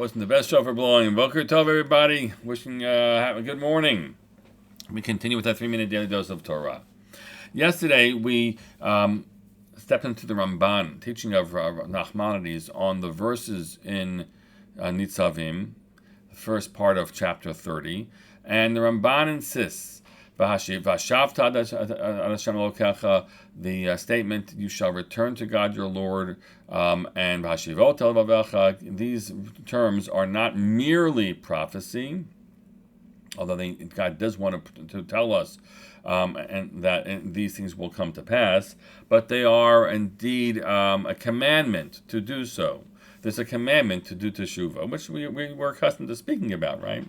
Listen, the best show for blowing. Boker Tov, everybody. Wishing have a good morning. We continue with our 3-minute daily dose of Torah. Yesterday, we stepped into the Ramban, teaching of Nachmanides on the verses in Nitzavim, the first part of chapter 30. And the Ramban insists, the statement, you shall return to God your Lord, and these terms are not merely prophecy, although God does want to tell us and that these things will come to pass, but they are indeed a commandment to do so. There's a commandment to do teshuvah, which we're accustomed to speaking about, right?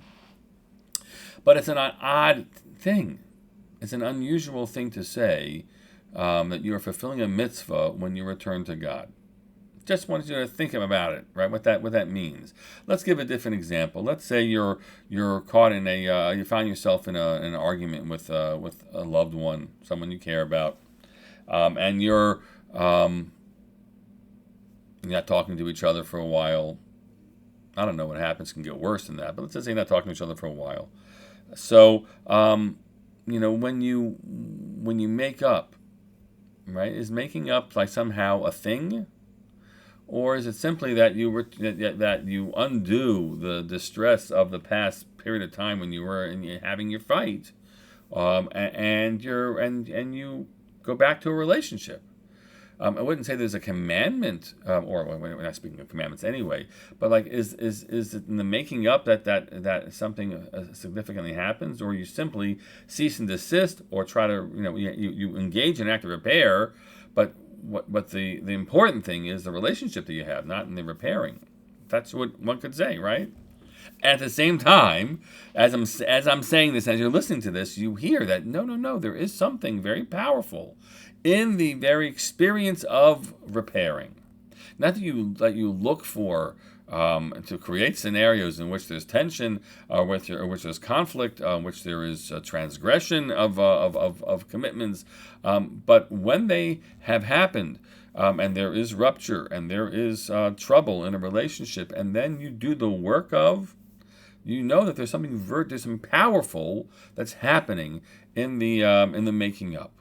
But it's an odd thing. It's an unusual thing to say that you are fulfilling a mitzvah when you return to God. Just want you to think about it, right? What that means. Let's give a different example. Let's say you're caught in you find yourself in an argument with a loved one, someone you care about, and you're not talking to each other for a while. I don't know what happens. It can get worse than that, but let's just say you're not talking to each other for a while. So, when you make up, right? Is making up like somehow a thing, or is it simply that you undo the distress of the past period of time when you were having your fight, and you go back to a relationship? I wouldn't say there's a commandment, or we're not speaking of commandments anyway. But like, is it in the making up that something significantly happens, or you simply cease and desist, or try to you engage in an act of repair? But what the important thing is the relationship that you have, not in the repairing. That's what one could say, right? At the same time, as I'm saying this, as you're listening to this, you hear that no, there is something very powerful in the very experience of repairing. Not that you look for to create scenarios in which there's tension, which there's conflict, which there is transgression of commitments, but when they have happened, and there is rupture and there is trouble in a relationship, and then you do the work of, that there's something powerful that's happening in the making up.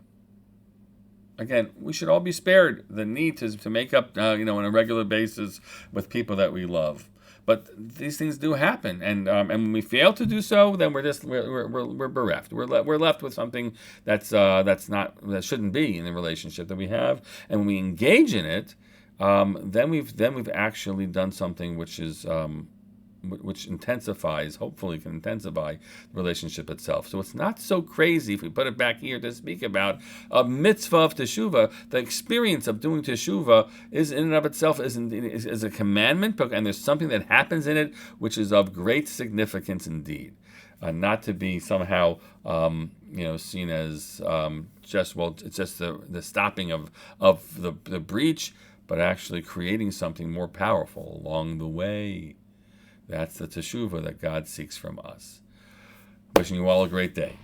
Again, we should all be spared the need to make up, on a regular basis with people that we love. But these things do happen, and when we fail to do so, then we're bereft. We're left with something that shouldn't be in the relationship that we have. And when we engage in it, then we've actually done something which is which hopefully can intensify the relationship itself. So it's not so crazy if we put it back here to speak about a mitzvah of teshuvah. The experience of doing teshuvah is in and of itself is a commandment, and there's something that happens in it which is of great significance indeed. Not to be somehow seen as it's just the stopping of the breach, but actually creating something more powerful along the way. That's the teshuvah that God seeks from us. Wishing you all a great day.